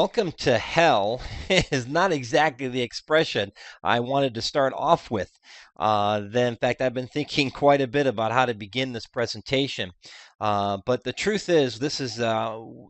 Welcome to hell is not exactly the expression I wanted to start off with. In fact, I've been thinking quite a bit about how to begin this presentation. But the truth is, this is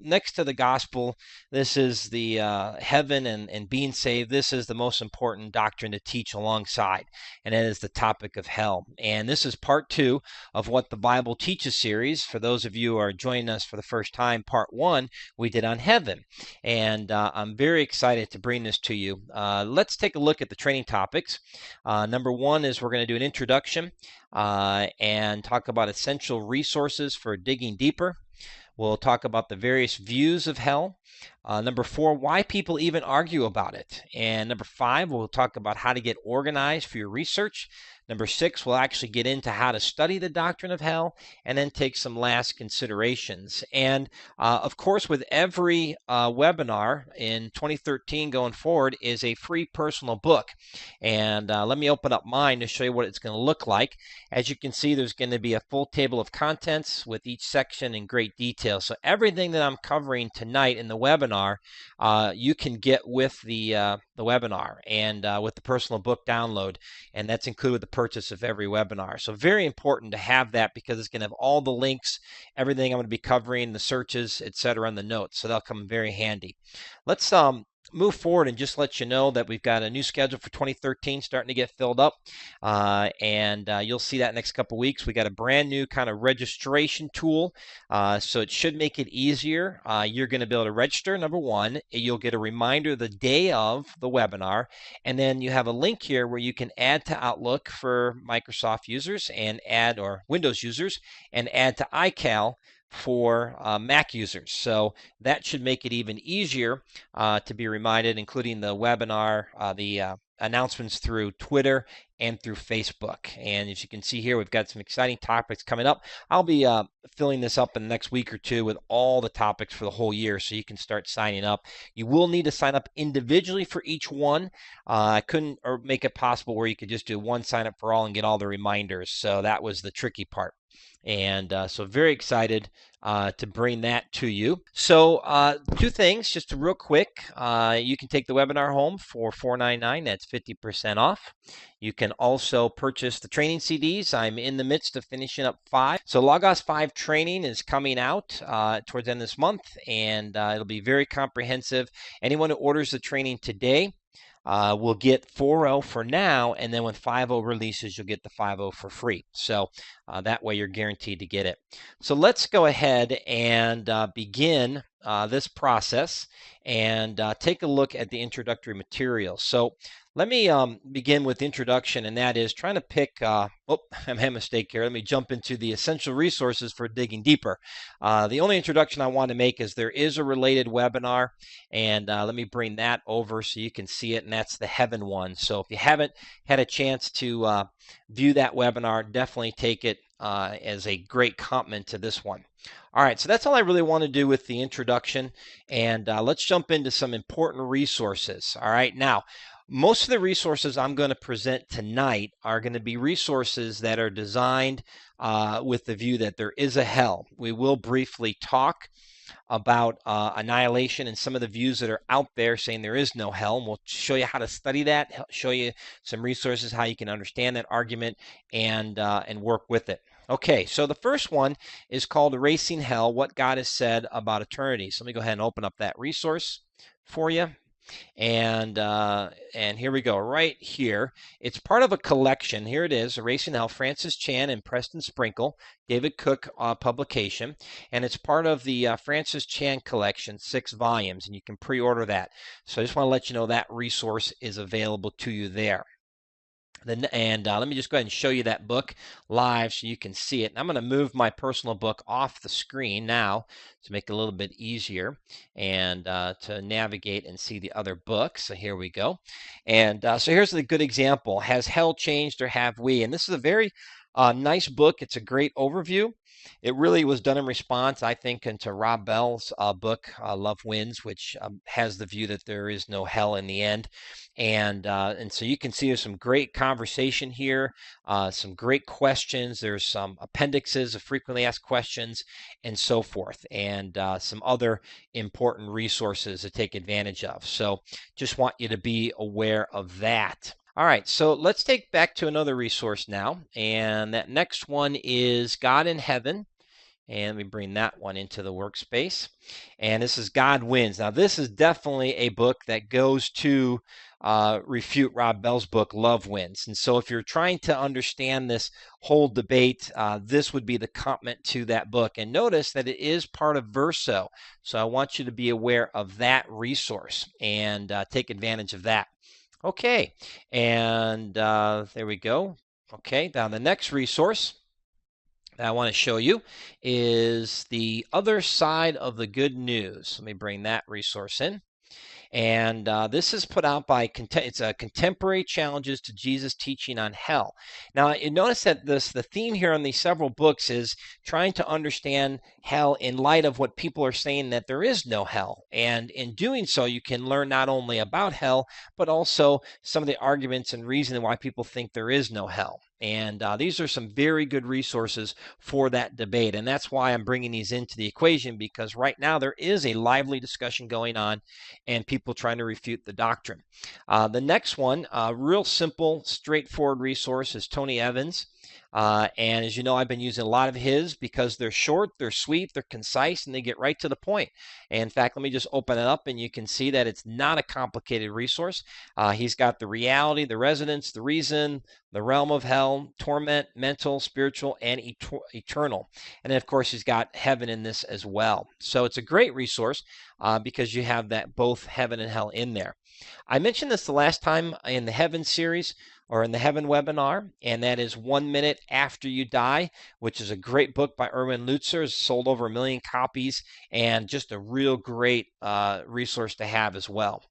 next to the gospel. This is the heaven and being saved. This is the most important doctrine to teach alongside, and that is the topic of hell. And this is part two of what the Bible teaches series. For those of you who are joining us for the first time, part one we did on heaven. And I'm very excited to bring this to you. Let's take a look at the training topics. Number one is we're going to do an introduction and talk about essential resources for digging deeper. We'll talk about the various views of hell. Number four, why people even argue about it. And number five, we'll talk about how to get organized for your research. Number six, we'll actually get into how to study the doctrine of hell and then take some last considerations. And of course, with every webinar in 2013 going forward is a free personal book. And let me open up mine to show you what it's going to look like. As you can see, there's going to be a full table of contents with each section in great detail. So everything that I'm covering tonight in the webinar, you can get with the webinar and with the personal book download, and that's included with the purchase of every webinar. So very important to have that because it's going to have all the links, everything I'm going to be covering, the searches, etc., and the notes. So they'll come very handy. Let's move forward and just let you know that we've got a new schedule for 2013 starting to get filled up, and you'll see that next couple weeks. We got a brand new kind of registration tool, so it should make it easier. You're going to be able to register. Number one, you'll get a reminder the day of the webinar, and then you have a link here where you can add to Outlook for Microsoft users and add, or Windows users, and add to iCal for Mac users. So that should make it even easier to be reminded, including the webinar, the announcements through Twitter and through Facebook. And as you can see here, we've got some exciting topics coming up. I'll be filling this up in the next week or two with all the topics for the whole year, so you can start signing up. You will need to sign up individually for each one. I couldn't make it possible where you could just do one sign up for all and get all the reminders. So that was the tricky part. And so very excited to bring that to you. So two things, just real quick. You can take the webinar home for $4.99. That's 50% off. You can also purchase the training CDs. I'm in the midst of finishing up 5. So Logos 5 training is coming out towards the end of this month, and it'll be very comprehensive. Anyone who orders the training today will get 4.0 for now, and then when 5.0 releases, you'll get the 5.0 for free. So that way you're guaranteed to get it. So let's go ahead and begin this process and take a look at the introductory material. So let me begin with introduction, and that is trying to pick, I made a mistake here. Let me jump into the essential resources for digging deeper. The only introduction I want to make is there is a related webinar, and let me bring that over so you can see it, and that's the heaven one. So if you haven't had a chance to view that webinar, definitely take it as a great complement to this one. All right, so that's all I really want to do with the introduction, and let's jump into some important resources. All right, now, most of the resources I'm going to present tonight are going to be resources that are designed with the view that there is a hell. We will briefly talk about annihilation and some of the views that are out there saying there is no hell. And we'll show you how to study that, show you some resources, how you can understand that argument and work with it. Okay, so the first one is called Erasing Hell, What God Has Said About Eternity. So let me go ahead and open up that resource for you. And here we go, right here. It's part of a collection. Here it is, Erasing Hell, Francis Chan and Preston Sprinkle, David Cook publication. And it's part of the Francis Chan collection, 6 volumes, and you can pre-order that. So I just want to let you know that resource is available to you there. And let me just go ahead and show you that book live so you can see it. And I'm going to move my personal book off the screen now to make it a little bit easier and to navigate and see the other books. So here we go. And so here's a good example. Has hell changed or have we? And this is a very Nice book. It's a great overview. It really was done in response, I think, into Rob Bell's book, Love Wins, which has the view that there is no hell in the end. And so you can see there's some great conversation here, some great questions. There's some appendixes of frequently asked questions and so forth, and some other important resources to take advantage of. So just want you to be aware of that. All right, so let's take back to another resource now, and that next one is God in Heaven. And let me bring that one into the workspace. And this is God Wins. Now, this is definitely a book that goes to refute Rob Bell's book, Love Wins. And so if you're trying to understand this whole debate, this would be the comment to that book. And notice that it is part of Verso. So I want you to be aware of that resource and take advantage of that. Okay, and there we go. Okay, now the next resource that I want to show you is The Other Side of the Good News. Let me bring that resource in. And this is put out by it's a Contemporary Challenges to Jesus Teaching on Hell. Now, you notice that the theme here on these several books is trying to understand hell in light of what people are saying that there is no hell. And in doing so, you can learn not only about hell, but also some of the arguments and reasoning why people think there is no hell. And these are some very good resources for that debate. And that's why I'm bringing these into the equation, because right now there is a lively discussion going on and people trying to refute the doctrine. The next one, real simple, straightforward resource, is Tony Evans. And as you know, I've been using a lot of his because they're short, they're sweet, they're concise, and they get right to the point. And in fact, let me just open it up and you can see that it's not a complicated resource. He's got the reality, the resonance, the reason, the realm of hell, torment, mental, spiritual, and eternal. And then, of course, he's got heaven in this as well. So it's a great resource because you have that both heaven and hell in there. I mentioned this the last time in the Heaven series or in the Heaven webinar, and that is 1 Minute After You Die, which is a great book by Erwin Lutzer. It's sold over 1 million copies and just a real great resource to have as well.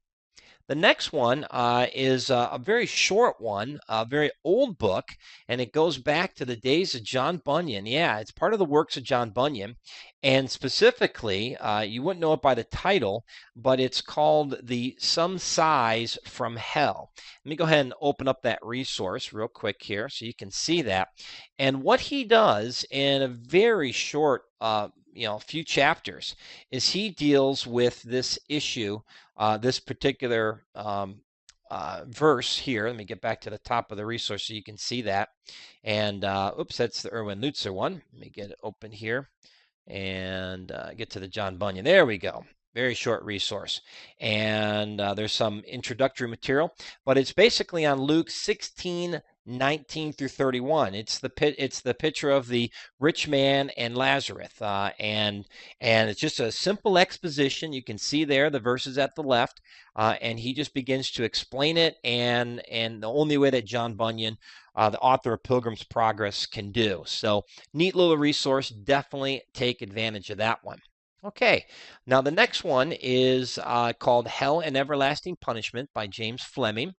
The next one is a very short one, a very old book, and it goes back to the days of John Bunyan. Yeah, it's part of the works of John Bunyan, and specifically, you wouldn't know it by the title, but it's called The Some Size from Hell. Let me go ahead and open up that resource real quick here so you can see that. And what he does in a very short few chapters is he deals with this issue, this particular verse here. Let me get back to the top of the resource so you can see that. And oops, that's the Erwin Lutzer one. Let me get it open here and get to the John Bunyan. There we go. Very short resource. And there's some introductory material, but it's basically on Luke 16:19 through 31. It's the picture of the rich man and Lazarus, and it's just a simple exposition. You can see there the verses at the left, and he just begins to explain it, and the only way that John Bunyan, the author of Pilgrim's Progress, can do. So neat little resource. Definitely take advantage of that one. Okay, now the next one is called Hell and Everlasting Punishment by James Fleming,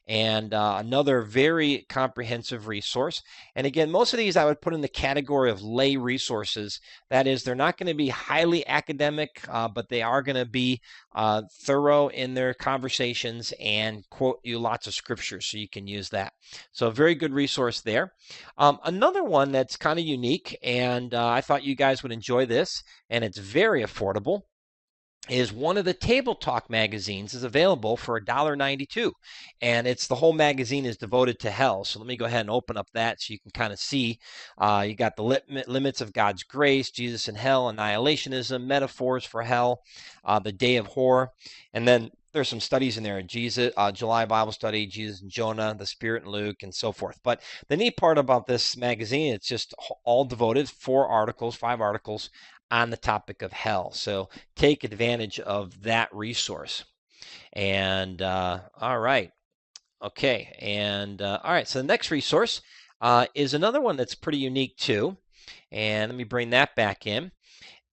and another very comprehensive resource. And again, most of these I would put in the category of lay resources. That is, they're not going to be highly academic, but they are going to be thorough in their conversations and quote you lots of scriptures, so you can use that. So a very good resource there. Another one that's kind of unique, and I thought you guys would enjoy this, and it's very affordable, is one of the Table Talk magazines is available for $1.92, and it's the whole magazine is devoted to hell. So let me go ahead and open up that so you can kind of see. You got the limits of God's grace, Jesus and hell, annihilationism, metaphors for hell, the day of horror, and then there's some studies in there: Jesus, July Bible study, Jesus and Jonah, the Spirit in Luke, and so forth. But the neat part about this magazine, it's just all devoted, 5 articles on the topic of hell. So take advantage of that resource. And all right. Okay. And all right. So the next resource is another one that's pretty unique too. And let me bring that back in.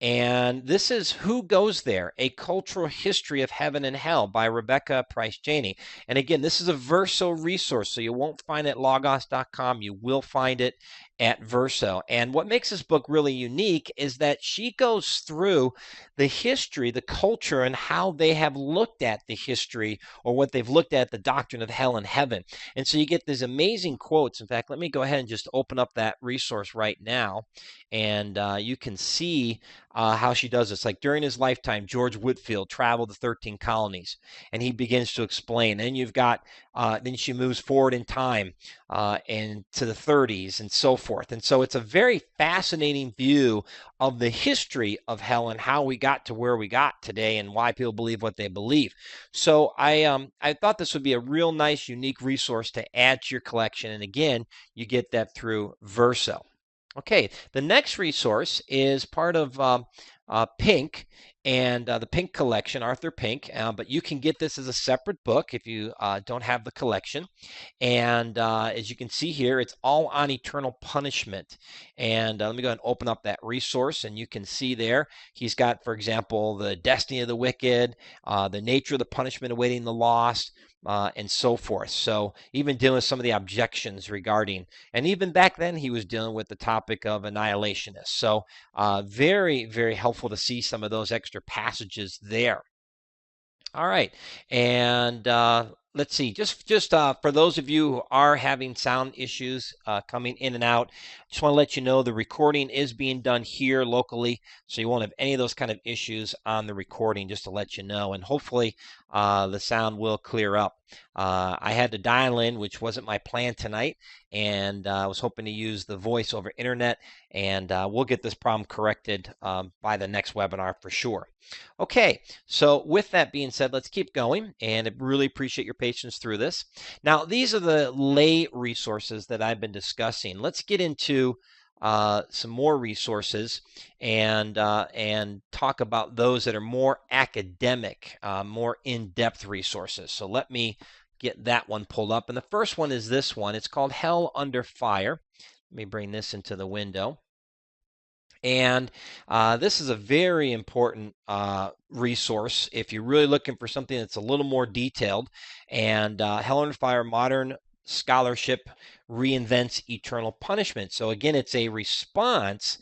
And this is Who Goes There? A Cultural History of Heaven and Hell by Rebecca Price Janey. And again, this is a Verso resource, so you won't find it at LearnLogos.com. You will find it at Verso. And what makes this book really unique is that she goes through the history, the culture, and how they have looked at the history, or what they've looked at, the doctrine of hell and heaven. And so you get these amazing quotes. In fact, let me go ahead and just open up that resource right now. And you can see how she does this. Like, during his lifetime, George Whitefield traveled the 13 colonies, and he begins to explain. Then you've got, then she moves forward in time and to the 30s and so forth. And so it's a very fascinating view of the history of hell and how we got to where we got today and why people believe what they believe. So I thought this would be a real nice, unique resource to add to your collection. And again, you get that through Verso. Okay, the next resource is part of Pink and the Pink collection, Arthur Pink, but you can get this as a separate book if you don't have the collection. And as you can see here, it's all on eternal punishment. And let me go ahead and open up that resource, and you can see there he's got, for example, the destiny of the wicked, the nature of the punishment awaiting the lost, and so forth. So even dealing with some of the objections regarding, and even back then he was dealing with the topic of annihilationists. So very, very helpful to see some of those extra passages there. All right, and let's see. Just for those of you who are having sound issues coming in and out, just want to let you know the recording is being done here locally, so you won't have any of those kind of issues on the recording. Just to let you know, and hopefully the sound will clear up. I had to dial in, which wasn't my plan tonight, and I was hoping to use the voice over internet, and we'll get this problem corrected by the next webinar for sure. Okay, so with that being said, let's keep going, and I really appreciate your patience through this. Now, these are the lay resources that I've been discussing. Let's get into some more resources and talk about those that are more academic, more in-depth resources. So let me get that one pulled up. And the first one is this one. It's called Hell Under Fire. Let me bring this into the window. And this is a very important resource if you're really looking for something that's a little more detailed. And Hell Under Fire, Modern Scholarship Reinvents Eternal Punishment. So again, it's a response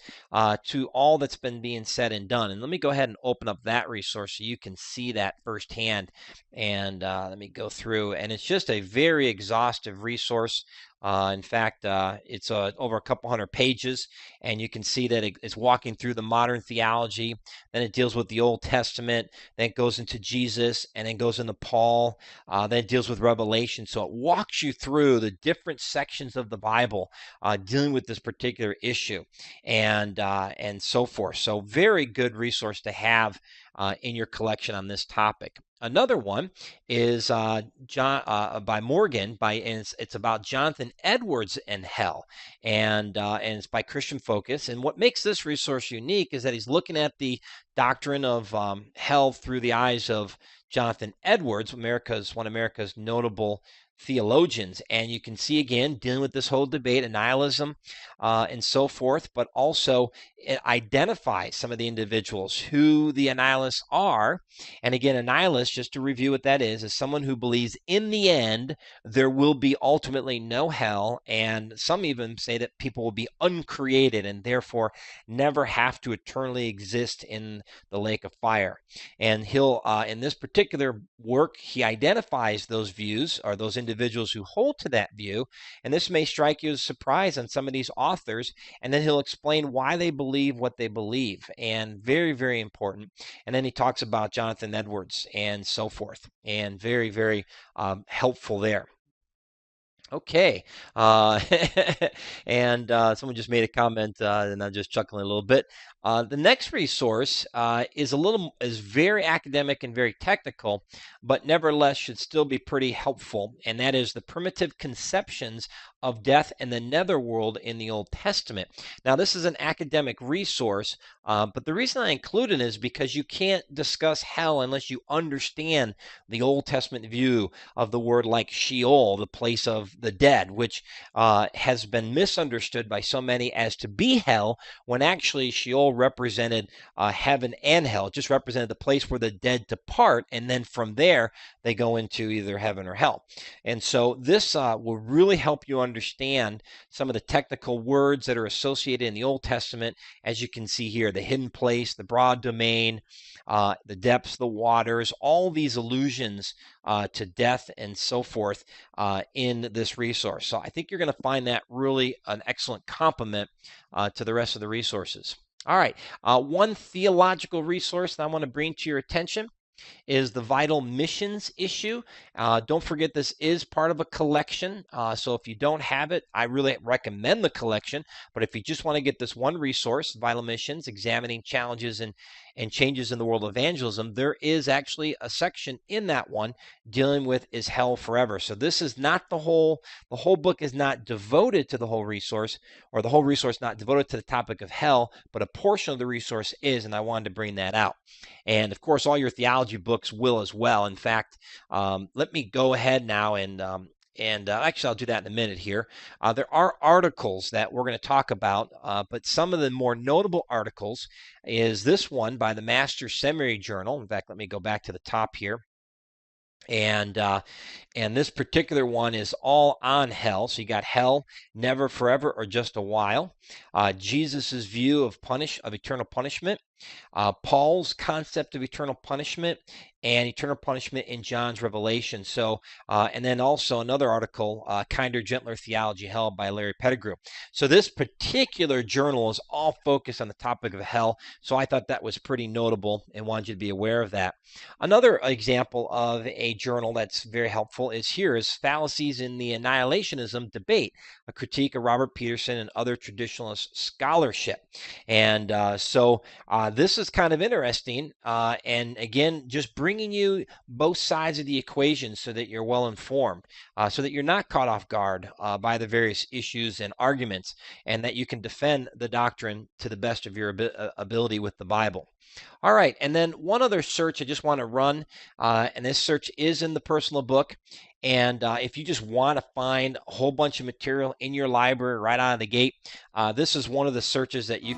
to all that's been being said and done. And let me go ahead and open up that resource so you can see that firsthand. And let me go through. And it's just a very exhaustive resource. In fact, it's over a couple hundred pages, and you can see that it's walking through the modern theology. Then it deals with the Old Testament. Then it goes into Jesus, and then goes into Paul. Then it deals with Revelation. So it walks you through the different sections of the Bible dealing with this particular issue, and so forth. So very good resource to have in your collection on this topic. Another one is by Morgan, and it's about Jonathan Edwards and hell, and it's by Christian Focus. And what makes this resource unique is that he's looking at the doctrine of hell through the eyes of Jonathan Edwards, one of America's notable theologians. And you can see, again, dealing with this whole debate, nihilism and so forth, but also it identifies some of the individuals who the annihilists are. And again, a nihilist, just to review what that is someone who believes in the end there will be ultimately no hell, and some even say that people will be uncreated and therefore never have to eternally exist in the lake of fire. And he'll in this particular work, he identifies those views, or those individuals who hold to that view. And this may strike you as a surprise on some of these authors, and then he'll explain why they believe what they believe, and very, very important. And then he talks about Jonathan Edwards and so forth, and very, very helpful there. Okay, and someone just made a comment, and I'm just chuckling a little bit. The next resource is very academic and very technical, but nevertheless should still be pretty helpful, and that is the primitive conceptions of death and the netherworld in the Old Testament. Now, this is an academic resource, but the reason I include it is because you can't discuss hell unless you understand the Old Testament view of the word, like Sheol, the place of the dead, which has been misunderstood by so many as to be hell, when actually Sheol represented heaven and hell. It just represented the place where the dead depart, and then from there they go into either heaven or hell. And so this will really help you understand some of the technical words that are associated in the Old Testament. As you can see here, the hidden place, the broad domain, the depths, the waters, all these allusions to death and so forth in this resource. So I think you're going to find that really an excellent complement to the rest of the resources. All right, one theological resource that I want to bring to your attention is the vital missions issue. Don't forget, this is part of a collection. So if you don't have it, I really recommend the collection. But if you just want to get this one resource, Vital Missions, Examining Challenges and Changes in the World of Evangelism, there is actually a section in that one dealing with Is Hell Forever? So this is not the whole book is not devoted to the whole resource, or the whole resource not devoted to the topic of hell, but a portion of the resource is, and I wanted to bring that out. And of course, all your theology books will as well. In fact, let me go ahead now and actually, I'll do that in a minute here. There are articles that we're going to talk about, but some of the more notable articles is this one by the Master's Seminary Journal. In fact, let me go back to the top here. And this particular one is all on hell. So you got hell, never, forever, or just a while. Jesus's view of eternal punishment. Paul's concept of eternal punishment, and eternal punishment in John's Revelation. So, and then also another article, Kinder, Gentler Theology, Hell by Larry Pettigrew. So this particular journal is all focused on the topic of hell. So I thought that was pretty notable and wanted you to be aware of that. Another example of a journal that's very helpful is Fallacies in the Annihilationism Debate, a critique of Robert Peterson and other traditionalist scholarship. And this is kind of interesting, and again, just bringing you both sides of the equation so that you're well informed, so that you're not caught off guard by the various issues and arguments, and that you can defend the doctrine to the best of your ability with the Bible. All right, and then one other search I just want to run, and this search is in the personal book. And if you just want to find a whole bunch of material in your library right out of the gate, this is one of the searches that you